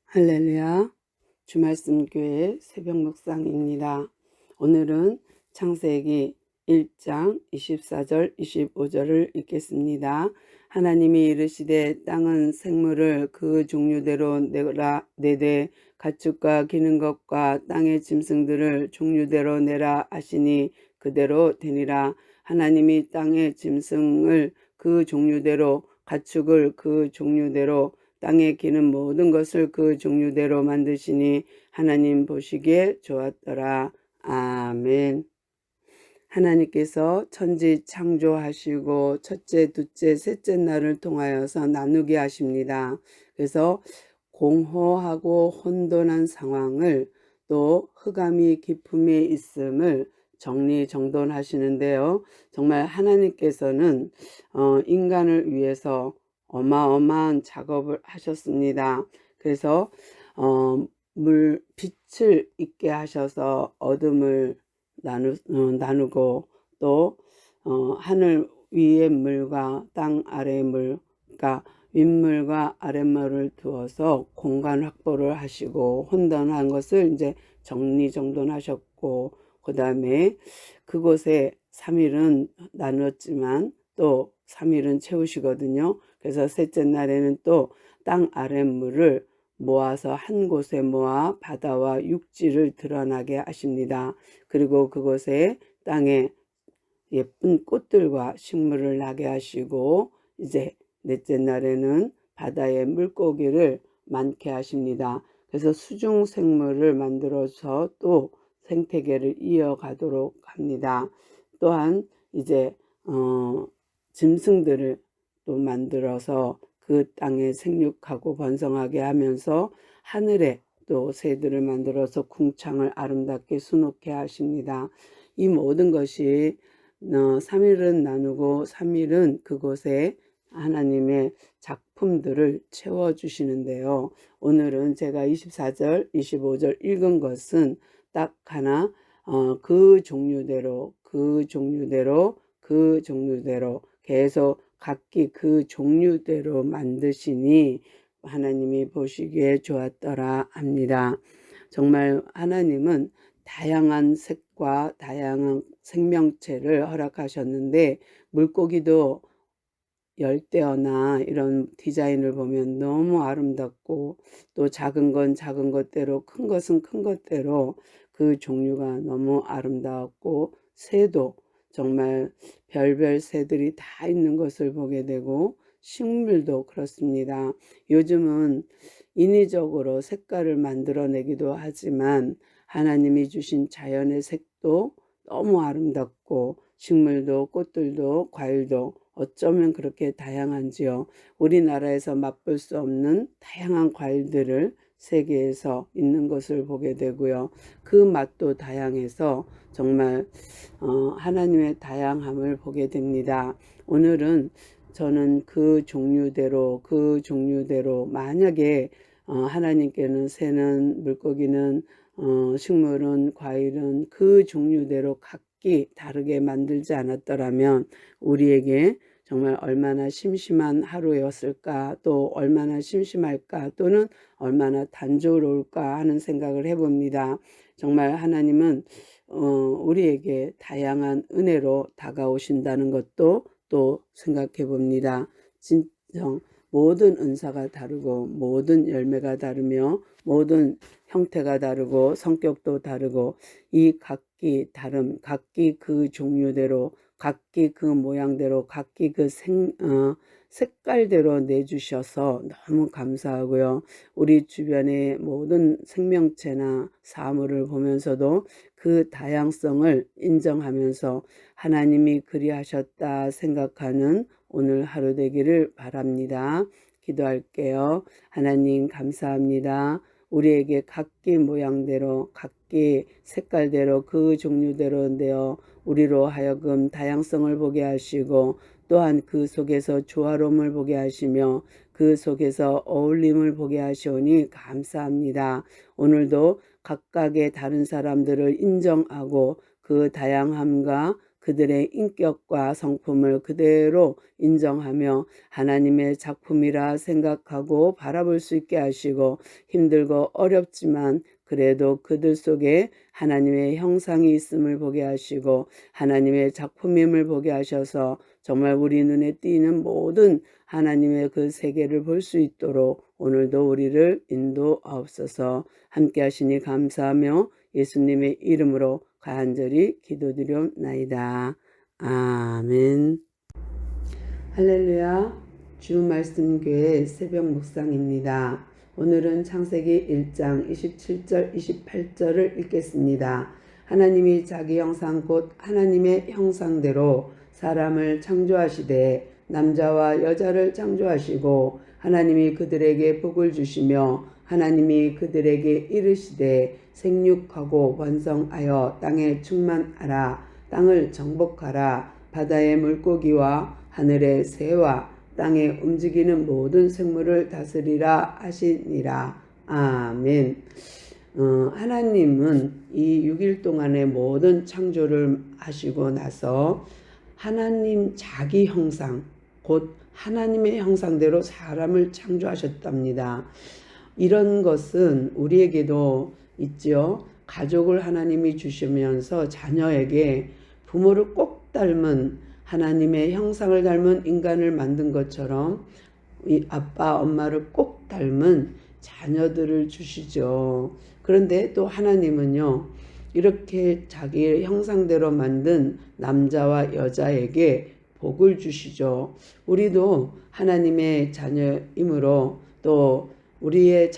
할렐루야. 주말씀 교회 새벽 묵상입니다. 오늘은 창세기 1장 24절 25절을 읽겠습니다. 하나님이 이르시되 땅은 생물을 그 종류대로 내되 가축과 기는 것과 땅의 짐승들을 종류대로 내라 하시니 그대로 되니라. 하나님이 땅의 짐승을 그 종류대로 가축을 그 종류대로 땅에 기는 모든 것을 그 종류대로 만드시니 하나님 보시기에 좋았더라. 아멘. 하나님께서 천지 창조하시고 첫째, 둘째, 셋째 날을 통하여서 나누게 하십니다. 그래서 공허하고 혼돈한 상황을 또 흑암이 깊음에 있음을 정리정돈하시는데요. 정말 하나님께서는 인간을 위해서 어마어마한 작업을 하셨습니다. 그래서 빛을 있게 하셔서 어둠을 나누고 또 하늘 위의 물과 땅 아래의 물, 그러니까 윗물과 아랫물을 두어서 공간 확보를 하시고 혼돈한 것을 이제 정리정돈하셨고, 그 다음에 그곳에 3일은 나눴지만 또 3일은 채우시거든요. 그래서 셋째 날에는 또 땅 아랫물을 모아서 한 곳에 모아 바다와 육지를 드러나게 하십니다. 그리고 그곳에 땅에 예쁜 꽃들과 식물을 나게 하시고, 이제 넷째 날에는 바다의 물고기를 많게 하십니다. 그래서 수중 생물을 만들어서 또 생태계를 이어가도록 합니다. 또한 이제 짐승들을 또 만들어서 그 땅에 생육하고 번성하게 하면서 하늘에 또 새들을 만들어서 궁창을 아름답게 수놓게 하십니다. 이 모든 것이 3일은 나누고 3일은 그곳에 하나님의 작품들을 채워주시는데요. 오늘은 제가 24절, 25절 읽은 것은 딱 하나, 그 종류대로 계속 각기 그 종류대로 만드시니 하나님이 보시기에 좋았더라 합니다. 정말 하나님은 다양한 색과 다양한 생명체를 허락하셨는데, 물고기도 열대어나 이런 디자인을 보면 너무 아름답고, 또 작은 건 작은 것대로 큰 것은 큰 것대로 그 종류가 너무 아름다웠고, 새도 정말 별별 새들이 다 있는 것을 보게 되고, 식물도 그렇습니다. 요즘은 인위적으로 색깔을 만들어내기도 하지만 하나님이 주신 자연의 색도 너무 아름답고, 식물도 꽃들도 과일도 어쩌면 그렇게 다양한지요. 우리나라에서 맛볼 수 없는 다양한 과일들을 세계에서 있는 것을 보게 되고요. 그 맛도 다양해서 정말 하나님의 다양함을 보게 됩니다. 오늘은 저는 그 종류대로 만약에 하나님께는 새는, 물고기는, 식물은, 과일은 그 종류대로 각기 다르게 만들지 않았더라면 우리에게 정말 얼마나 심심한 하루였을까, 또 얼마나 심심할까, 또는 얼마나 단조로울까 하는 생각을 해봅니다. 정말 하나님은 우리에게 다양한 은혜로 다가오신다는 것도 또 생각해 봅니다. 진정 모든 은사가 다르고 모든 열매가 다르며 모든 형태가 다르고 성격도 다르고, 이 각기 다름, 각기 그 종류대로, 각기 그 모양대로, 각기 그 색깔대로 내주셔서 너무 감사하고요. 우리 주변의 모든 생명체나 사물을 보면서도 그 다양성을 인정하면서 하나님이 그리하셨다 생각하는 오늘 하루 되기를 바랍니다. 기도할게요. 하나님 감사합니다. 우리에게 각기 모양대로, 각기 색깔대로, 그 종류대로인데요, 우리로 하여금 다양성을 보게 하시고, 또한 그 속에서 조화로움을 보게 하시며 그 속에서 어울림을 보게 하시오니 감사합니다. 오늘도 각각의 다른 사람들을 인정하고 그 다양함과 그들의 인격과 성품을 그대로 인정하며 하나님의 작품이라 생각하고 바라볼 수 있게 하시고, 힘들고 어렵지만 그래도 그들 속에 하나님의 형상이 있음을 보게 하시고 하나님의 작품임을 보게 하셔서 정말 우리 눈에 띄는 모든 하나님의 그 세계를 볼 수 있도록 오늘도 우리를 인도하옵소서. 함께 하시니 감사하며 예수님의 이름으로 간절히 기도드려옵나이다. 아멘. 할렐루야. 주 말씀 교회 새벽 묵상입니다. 오늘은 창세기 1장 27절 28절을 읽겠습니다. 하나님이 자기 형상 곧 하나님의 형상대로 사람을 창조하시되 남자와 여자를 창조하시고 하나님이 그들에게 복을 주시며 하나님이 그들에게 이르시되 생육하고 번성하여 땅에 충만하라. 땅을 정복하라. 바다의 물고기와 하늘의 새와 땅에 움직이는 모든 생물을 다스리라 하시니라. 아멘. 하나님은 이 6일 동안의 모든 창조를 하시고 나서 하나님 자기 형상, 곧 하나님의 형상대로 사람을 창조하셨답니다. 이런 것은 우리에게도 있죠. 가족을 하나님이 주시면서 자녀에게 부모를 꼭 닮은 하나님의 형상을 닮은 인간을 만든 것처럼 이 아빠 엄마를 꼭 닮은 자녀들을 주시죠. 그런데 또 하나님은요, 이렇게 자기의 형상대로 만든 남자와 여자에게 복을 주시죠. 우리도 하나님의 자녀이므로 또 우리의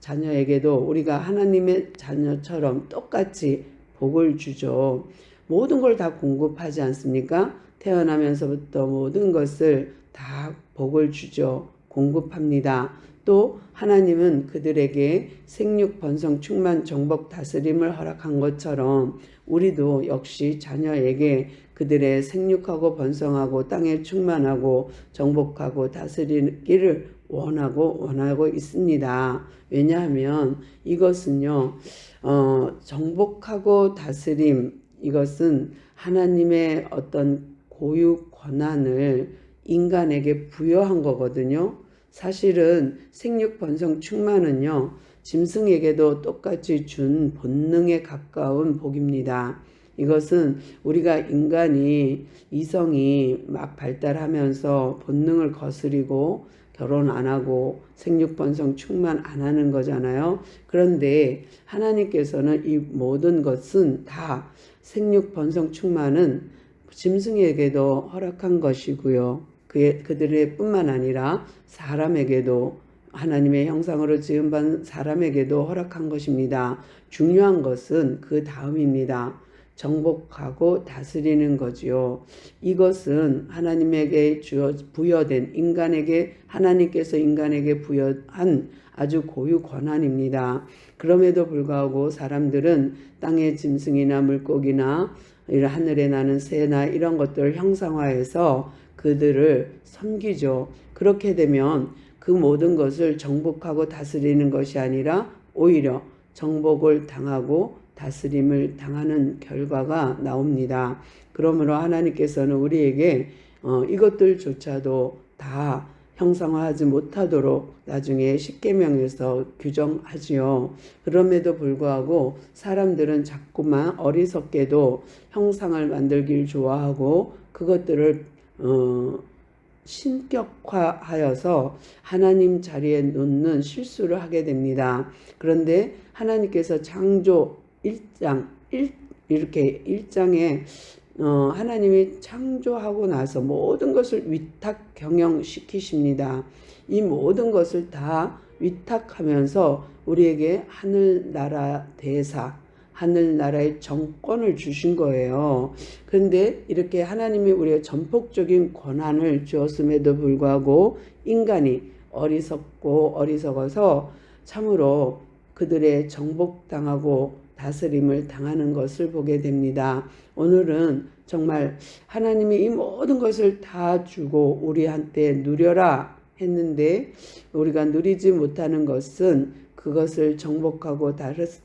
자녀에게도 우리가 하나님의 자녀처럼 똑같이 복을 주죠. 모든 걸 다 공급하지 않습니까? 태어나면서부터 모든 것을 다 복을 주죠. 공급합니다. 또 하나님은 그들에게 생육, 번성, 충만, 정복, 다스림을 허락한 것처럼 우리도 역시 자녀에게 그들의 생육하고 번성하고 땅에 충만하고 정복하고 다스리기를 원하고 있습니다. 왜냐하면 이것은요, 정복하고 다스림, 이것은 하나님의 어떤 고유 권한을 인간에게 부여한 거거든요. 사실은 생육, 번성, 충만은요, 짐승에게도 똑같이 준 본능에 가까운 복입니다. 이것은 우리가 이성이 막 발달하면서 본능을 거스리고 결혼 안 하고 생육, 번성, 충만 안 하는 거잖아요. 그런데 하나님께서는 이 모든 것은 다 생육, 번성, 충만은 짐승에게도 허락한 것이고요. 그들의 뿐만 아니라 사람에게도, 하나님의 형상으로 지음받은 사람에게도 허락한 것입니다. 중요한 것은 그 다음입니다. 정복하고 다스리는 거지요. 이것은 하나님에게 부여된 하나님께서 인간에게 부여한 아주 고유 권한입니다. 그럼에도 불구하고 사람들은 땅의 짐승이나 물고기나 하늘에 나는 새나 이런 것들을 형상화해서 그들을 섬기죠. 그렇게 되면 그 모든 것을 정복하고 다스리는 것이 아니라 오히려 정복을 당하고 다스림을 당하는 결과가 나옵니다. 그러므로 하나님께서는 우리에게 이것들조차도 다 형상화하지 못하도록 나중에 십계명에서 규정하지요. 그럼에도 불구하고 사람들은 자꾸만 어리석게도 형상을 만들길 좋아하고 그것들을 신격화하여서 하나님 자리에 놓는 실수를 하게 됩니다. 그런데 하나님께서 창조 1장에 하나님이 창조하고 나서 모든 것을 위탁 경영시키십니다. 이 모든 것을 다 위탁하면서 우리에게 하늘나라 대사, 하늘나라의 정권을 주신 거예요. 그런데 이렇게 하나님이 우리의 전폭적인 권한을 주었음에도 불구하고 인간이 어리석어서 참으로 그들의 정복당하고 다스림을 당하는 것을 보게 됩니다. 오늘은 정말 하나님이 이 모든 것을 다 주고 우리한테 누려라 했는데 우리가 누리지 못하는 것은 그것을 정복하고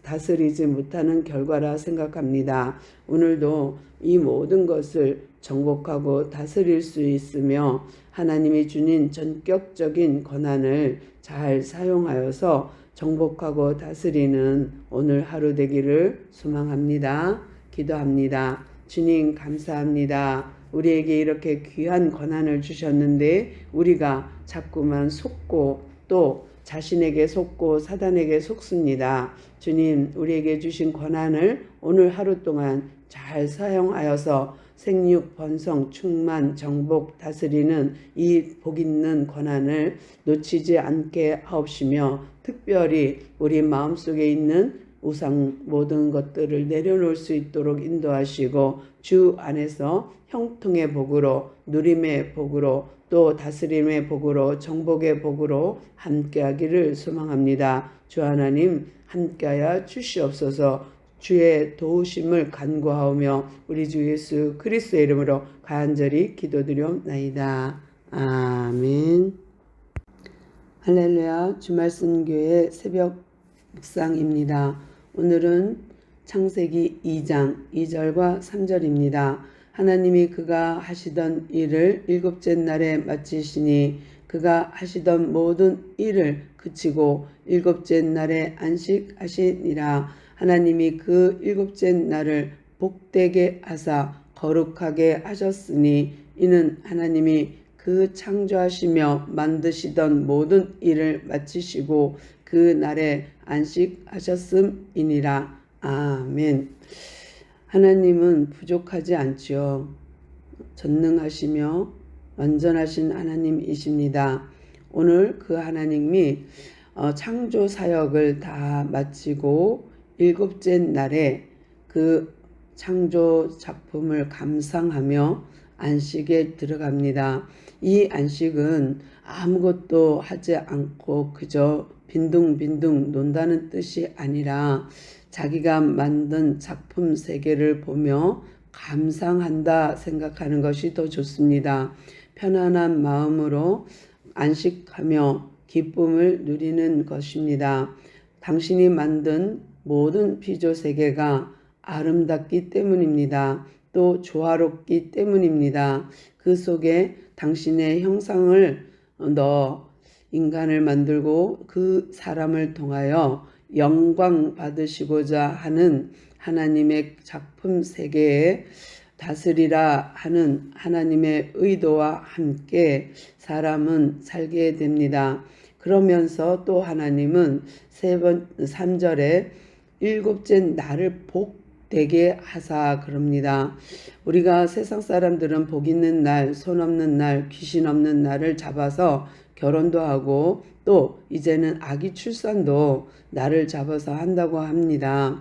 다스리지 못하는 결과라 생각합니다. 오늘도 이 모든 것을 정복하고 다스릴 수 있으며 하나님이 주신 전격적인 권한을 잘 사용하여서 정복하고 다스리는 오늘 하루 되기를 소망합니다. 기도합니다. 주님 감사합니다. 우리에게 이렇게 귀한 권한을 주셨는데 우리가 자꾸만 속고 또 자신에게 속고 사단에게 속습니다. 주님, 우리에게 주신 권한을 오늘 하루 동안 잘 사용하여서 생육, 번성, 충만, 정복, 다스리는 이 복 있는 권한을 놓치지 않게 하옵시며 특별히 우리 마음속에 있는 우상 모든 것들을 내려놓을 수 있도록 인도하시고 주 안에서 형통의 복으로 누림의 복으로 또 다스림의 복으로 정복의 복으로 함께하기를 소망합니다. 주 하나님 함께하여 주시옵소서. 주의 도우심을 간구하오며 우리 주 예수 그리스도의 이름으로 간절히 기도드리옵나이다. 아멘. 할렐루야. 주말씀교회 새벽 묵상입니다. 오늘은 창세기 2장 2절과 3절입니다. 하나님이 그가 하시던 일을 일곱째 날에 마치시니 그가 하시던 모든 일을 그치고 일곱째 날에 안식하시니라. 하나님이 그 일곱째 날을 복되게 하사 거룩하게 하셨으니 이는 하나님이 그 창조하시며 만드시던 모든 일을 마치시고 그 날에 안식하셨음이니라. 아멘. 하나님은 부족하지 않지요. 전능하시며 완전하신 하나님이십니다. 오늘 그 하나님이 창조 사역을 다 마치고 일곱째 날에 그 창조 작품을 감상하며 안식에 들어갑니다. 이 안식은 아무것도 하지 않고 그저 빈둥빈둥 논다는 뜻이 아니라 자기가 만든 작품 세계를 보며 감상한다 생각하는 것이 더 좋습니다. 편안한 마음으로 안식하며 기쁨을 누리는 것입니다. 당신이 만든 모든 피조 세계가 아름답기 때문입니다. 또 조화롭기 때문입니다. 그 속에 당신의 형상을 넣어 인간을 만들고 그 사람을 통하여 영광 받으시고자 하는 하나님의 작품 세계에 다스리라 하는 하나님의 의도와 함께 사람은 살게 됩니다. 그러면서 또 하나님은 3절에 일곱째 날을 복되게 하사 그럽니다. 우리가 세상 사람들은 복 있는 날, 손 없는 날, 귀신 없는 날을 잡아서 결혼도 하고 또 이제는 아기 출산도 날을 잡아서 한다고 합니다.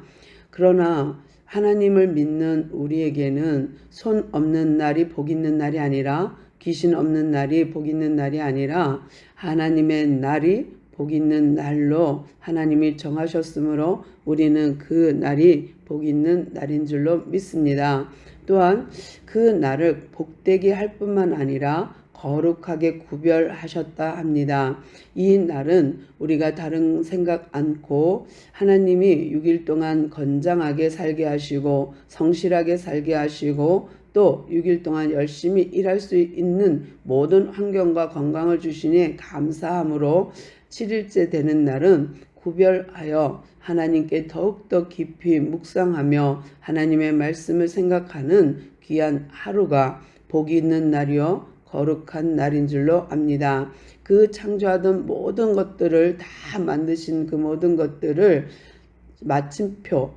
그러나 하나님을 믿는 우리에게는 손 없는 날이 복 있는 날이 아니라 귀신 없는 날이 복 있는 날이 아니라 하나님의 날이 복 있는 날로 하나님이 정하셨으므로 우리는 그 날이 복 있는 날인 줄로 믿습니다. 또한 그 날을 복되게 할 뿐만 아니라 거룩하게 구별하셨다 합니다. 이 날은 우리가 다른 생각 않고 하나님이 6일 동안 건장하게 살게 하시고 성실하게 살게 하시고 또 6일 동안 열심히 일할 수 있는 모든 환경과 건강을 주시니 감사함으로 7일째 되는 날은 구별하여 하나님께 더욱더 깊이 묵상하며 하나님의 말씀을 생각하는 귀한 하루가 복이 있는 날이요 거룩한 날인 줄로 압니다. 그 창조하던 모든 것들을 다 만드신 그 모든 것들을 마침표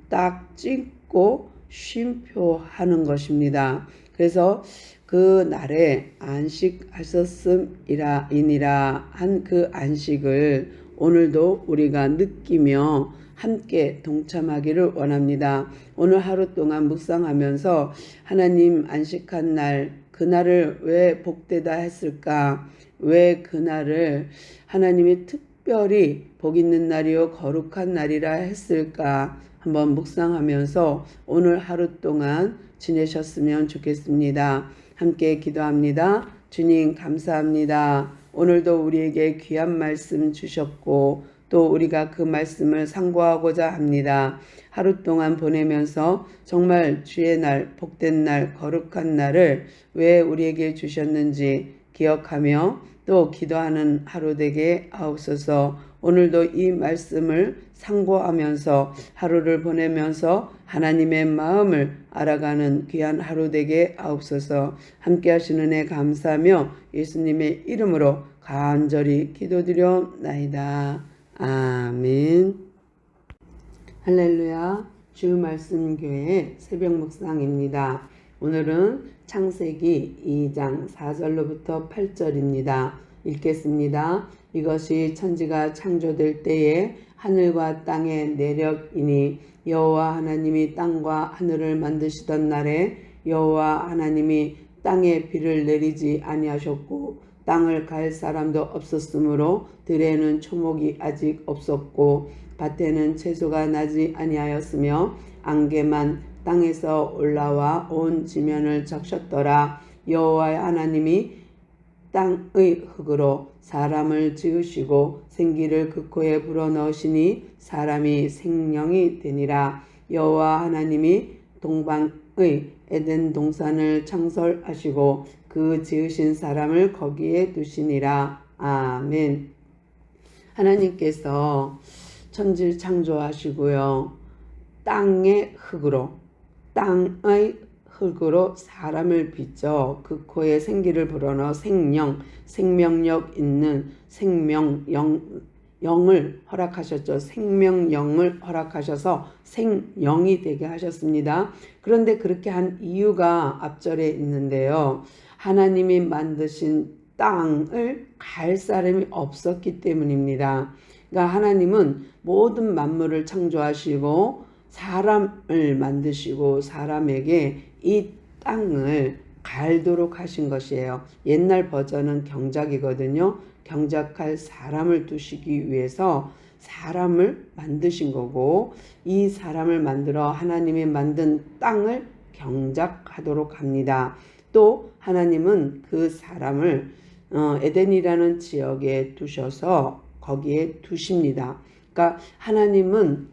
딱 찍고 쉼표 하는 것입니다. 그래서 그 날에 안식하셨음이니라 한 그 안식을 오늘도 우리가 느끼며 함께 동참하기를 원합니다. 오늘 하루 동안 묵상하면서 하나님 안식한 날 그날을 왜 복되다 했을까? 왜 그날을 하나님이 특별히 복 있는 날이요 거룩한 날이라 했을까? 한번 묵상하면서 오늘 하루 동안 지내셨으면 좋겠습니다. 함께 기도합니다. 주님 감사합니다. 오늘도 우리에게 귀한 말씀 주셨고 또 우리가 그 말씀을 상고하고자 합니다. 하루 동안 보내면서 정말 주의 날, 복된 날, 거룩한 날을 왜 우리에게 주셨는지 기억하며 또 기도하는 하루 되게 하옵소서. 오늘도 이 말씀을 상고하면서 하루를 보내면서 하나님의 마음을 알아가는 귀한 하루 되게 하옵소서. 함께 하시는 은혜 감사하며 예수님의 이름으로 간절히 기도드려옵나이다. 아멘. 할렐루야. 주 말씀 교회 새벽 묵상입니다. 오늘은 창세기 2장 4절로부터 8절입니다. 읽겠습니다. 이것이 천지가 창조될 때에 하늘과 땅의 내력이니 여호와 하나님이 땅과 하늘을 만드시던 날에 여호와 하나님이 땅에 비를 내리지 아니하셨고 땅을 갈 사람도 없었으므로 들에는 초목이 아직 없었고 밭에는 채소가 나지 아니하였으며 안개만 땅에서 올라와 온 지면을 적셨더라. 여호와 하나님이 땅의 흙으로 사람을 지으시고 생기를 그 코에 불어넣으시니 사람이 생명이 되니라. 여호와 하나님이 동방의 에덴 동산을 창설하시고 그 지으신 사람을 거기에 두시니라. 아멘. 하나님께서 천지를 창조하시고요. 땅의 흙으로 사람을 빚어 그 코에 생기를 불어넣어 생명력 있는 영을 허락하셨죠. 생명영을 허락하셔서 생영이 되게 하셨습니다. 그런데 그렇게 한 이유가 앞절에 있는데요. 하나님이 만드신 땅을 갈 사람이 없었기 때문입니다. 그러니까 하나님은 모든 만물을 창조하시고 사람을 만드시고 사람에게 이 땅을 갈도록 하신 것이에요. 옛날 버전은 경작이거든요. 경작할 사람을 두시기 위해서 사람을 만드신 거고 이 사람을 만들어 하나님이 만든 땅을 경작하도록 합니다. 또 하나님은 그 사람을 에덴이라는 지역에 두셔서 거기에 두십니다. 그러니까 하나님은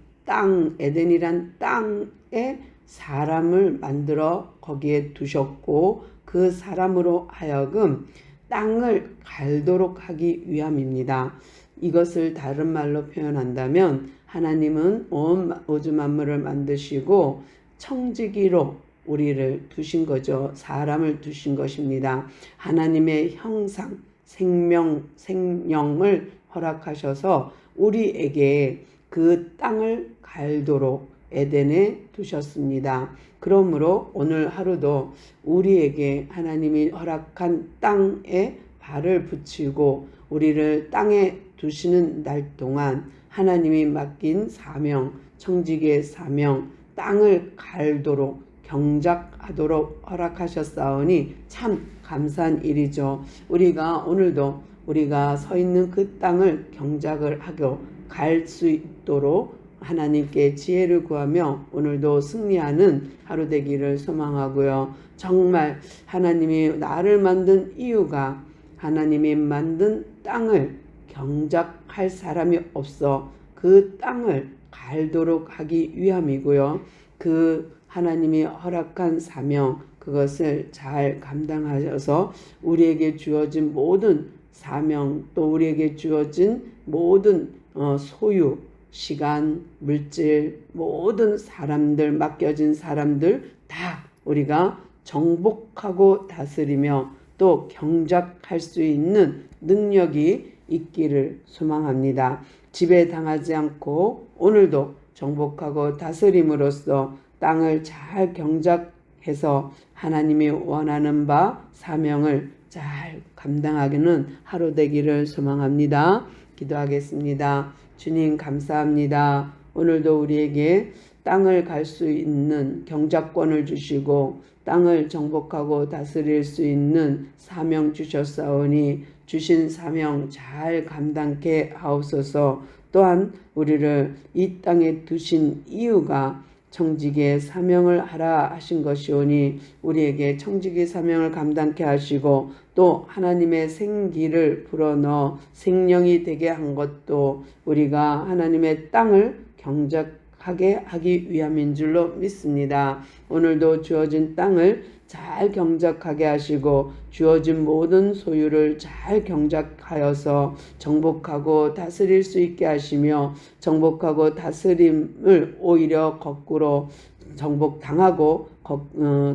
에덴이란 땅에 사람을 만들어 거기에 두셨고 그 사람으로 하여금 땅을 갈도록 하기 위함입니다. 이것을 다른 말로 표현한다면 하나님은 온 우주 만물을 만드시고 청지기로 우리를 두신 거죠. 사람을 두신 것입니다. 하나님의 형상, 생명을 허락하셔서 우리에게 그 땅을 갈도록 에덴에 두셨습니다. 그러므로 오늘 하루도 우리에게 하나님이 허락한 땅에 발을 붙이고 우리를 땅에 두시는 날 동안 하나님이 맡긴 사명, 청지기의 사명, 땅을 갈도록 경작하도록 허락하셨사오니 참 감사한 일이죠. 우리가 오늘도 우리가 서 있는 그 땅을 경작을 하고 갈 수 있도록 하나님께 지혜를 구하며 오늘도 승리하는 하루 되기를 소망하고요. 정말 하나님이 나를 만든 이유가 하나님이 만든 땅을 경작할 사람이 없어 그 땅을 갈도록 하기 위함이고요. 그 하나님이 허락한 사명 그것을 잘 감당하셔서 우리에게 주어진 모든 사명 또 우리에게 주어진 모든 소유 시간, 물질, 모든 사람들, 맡겨진 사람들 다 우리가 정복하고 다스리며 또 경작할 수 있는 능력이 있기를 소망합니다. 지배당하지 않고 오늘도 정복하고 다스림으로써 땅을 잘 경작해서 하나님이 원하는 바 사명을 잘 감당하기는 하루 되기를 소망합니다. 기도하겠습니다. 주님 감사합니다. 오늘도 우리에게 땅을 갈 수 있는 경작권을 주시고 땅을 정복하고 다스릴 수 있는 사명 주셨사오니 주신 사명 잘 감당케 하옵소서. 또한 우리를 이 땅에 두신 이유가 청지기의 사명을 하라 하신 것이오니 우리에게 청지기 사명을 감당케 하시고 또 하나님의 생기를 불어넣어 생명이 되게 한 것도 우리가 하나님의 땅을 경작하게 하기 위함인 줄로 믿습니다. 오늘도 주어진 땅을 잘 경작하게 하시고 주어진 모든 소유를 잘 경작하여서 정복하고 다스릴 수 있게 하시며 정복하고 다스림을 오히려 거꾸로 정복당하고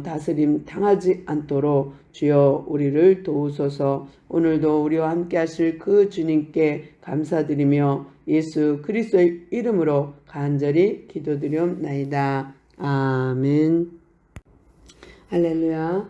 다스림 당하지 않도록 주여 우리를 도우소서. 오늘도 우리와 함께 하실 그 주님께 감사드리며 예수 그리스도의 이름으로 간절히 기도드리옵나이다. 아멘. 할렐루야.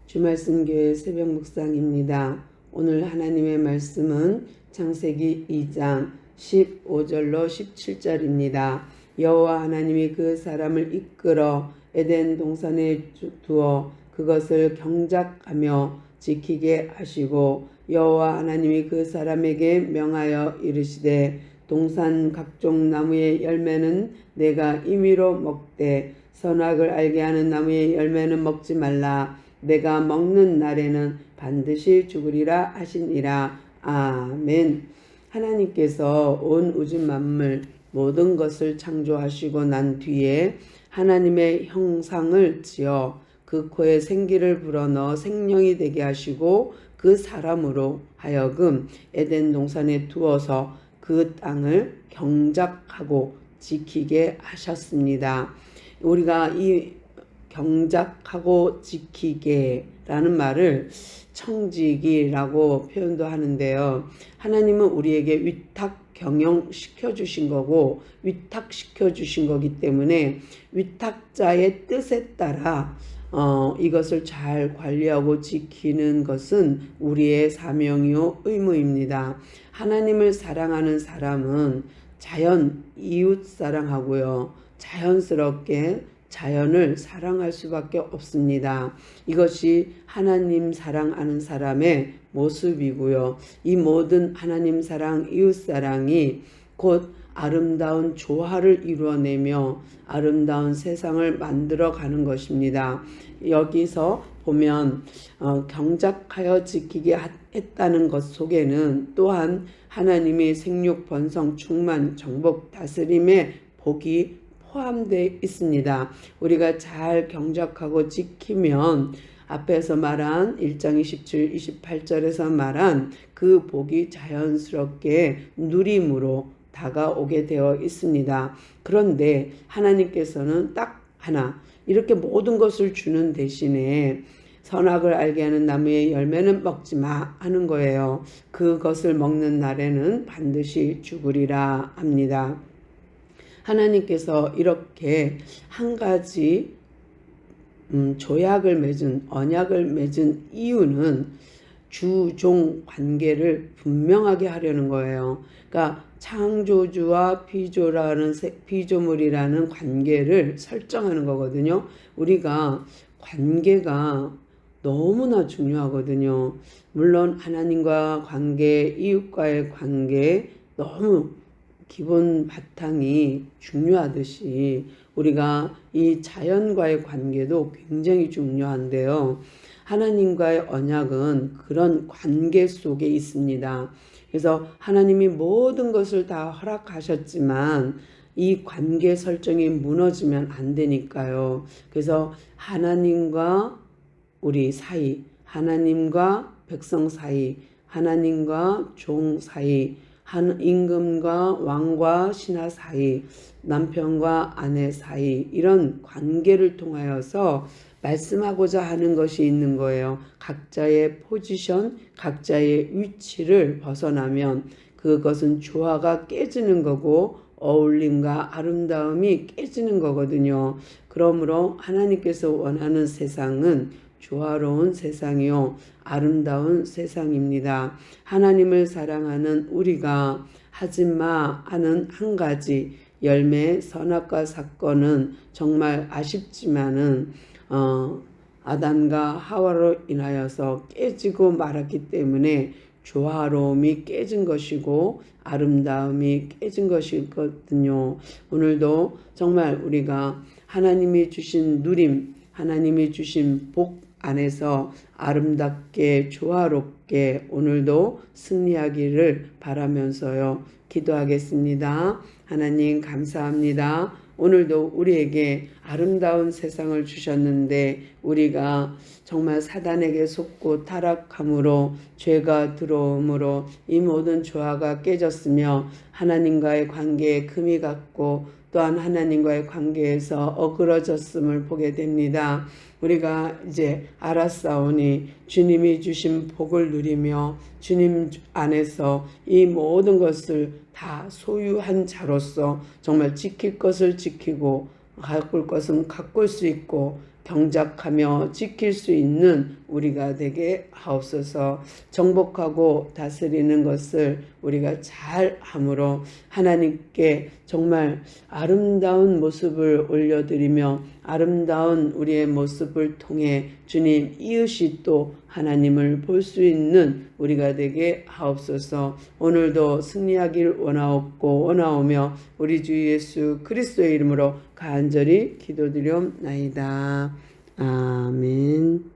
주말씀교회 새벽 묵상입니다. 오늘 하나님의 말씀은 창세기 2장 15절로 17절입니다. 여호와 하나님이 그 사람을 이끌어 에덴 동산에 두어 그것을 경작하며 지키게 하시고 여호와 하나님이 그 사람에게 명하여 이르시되 동산 각종 나무의 열매는 내가 임의로 먹되 선악을 알게 하는 나무의 열매는 먹지 말라. 내가 먹는 날에는 반드시 죽으리라 하시니라. 아멘. 하나님께서 온 우주 만물 모든 것을 창조하시고 난 뒤에 하나님의 형상을 지어 그 코에 생기를 불어넣어 생명이 되게 하시고 그 사람으로 하여금 에덴 동산에 두어서 그 땅을 경작하고 지키게 하셨습니다. 우리가 이 경작하고 지키게라는 말을 청지기라고 표현도 하는데요. 하나님은 우리에게 위탁 경영시켜 주신 거고 위탁시켜 주신 거기 때문에 위탁자의 뜻에 따라 이것을 잘 관리하고 지키는 것은 우리의 사명이요 의무입니다. 하나님을 사랑하는 사람은 자연 이웃 사랑하고요. 자연스럽게 자연을 사랑할 수밖에 없습니다. 이것이 하나님 사랑하는 사람의 모습이고요. 이 모든 하나님 사랑, 이웃 사랑이 곧 아름다운 조화를 이루어내며 아름다운 세상을 만들어가는 것입니다. 여기서 보면 경작하여 지키게 했다는 것 속에는 또한 하나님의 생육, 번성, 충만, 정복, 다스림의 복이 포함되어 있습니다. 우리가 잘 경작하고 지키면 앞에서 말한 1장 27, 28절에서 말한 그 복이 자연스럽게 누림으로 다가오게 되어 있습니다. 그런데 하나님께서는 딱 하나 이렇게 모든 것을 주는 대신에 선악을 알게 하는 나무의 열매는 먹지 마 하는 거예요. 그것을 먹는 날에는 반드시 죽으리라 합니다. 하나님께서 이렇게 한 가지 조약을 맺은 언약을 맺은 이유는 주종 관계를 분명하게 하려는 거예요. 그러니까 창조주와 피조물이라는 관계를 설정하는 거거든요. 우리가 관계가 너무나 중요하거든요. 물론 하나님과 관계, 이웃과의 관계 너무 기본 바탕이 중요하듯이 우리가 이 자연과의 관계도 굉장히 중요한데요. 하나님과의 언약은 그런 관계 속에 있습니다. 그래서 하나님이 모든 것을 다 허락하셨지만 이 관계 설정이 무너지면 안 되니까요. 그래서 하나님과 우리 사이, 하나님과 백성 사이, 하나님과 종 사이, 임금과 왕과 신하 사이, 남편과 아내 사이 이런 관계를 통하여서 말씀하고자 하는 것이 있는 거예요. 각자의 포지션, 각자의 위치를 벗어나면 그것은 조화가 깨지는 거고 어울림과 아름다움이 깨지는 거거든요. 그러므로 하나님께서 원하는 세상은 조화로운 세상이요 아름다운 세상입니다. 하나님을 사랑하는 우리가 하지마 하는 한 가지 열매의 선악과 사건은 정말 아쉽지만은 아담과 하와로 인하여서 깨지고 말았기 때문에 조화로움이 깨진 것이고 아름다움이 깨진 것이거든요. 오늘도 정말 우리가 하나님이 주신 누림, 하나님이 주신 복 안에서 아름답게 조화롭게 오늘도 승리하기를 바라면서요. 기도하겠습니다. 하나님 감사합니다. 오늘도 우리에게 아름다운 세상을 주셨는데 우리가 정말 사단에게 속고 타락함으로 죄가 들어옴으로 이 모든 조화가 깨졌으며 하나님과의 관계에 금이 갔고 또한 하나님과의 관계에서 어그러졌음을 보게 됩니다. 우리가 이제 알았사오니 주님이 주신 복을 누리며 주님 안에서 이 모든 것을 다 소유한 자로서 정말 지킬 것을 지키고 가꿀 것은 가꿀 수 있고 경작하며 지킬 수 있는 우리가 되게 하옵소서. 정복하고 다스리는 것을 우리가 잘 함으로 하나님께 정말 아름다운 모습을 올려드리며 아름다운 우리의 모습을 통해 주님 이웃이 또 하나님을 볼 수 있는 우리가 되게 하옵소서. 오늘도 승리하길 원하오며 우리 주 예수 그리스도의 이름으로 간절히 기도드리옵나이다. 아멘.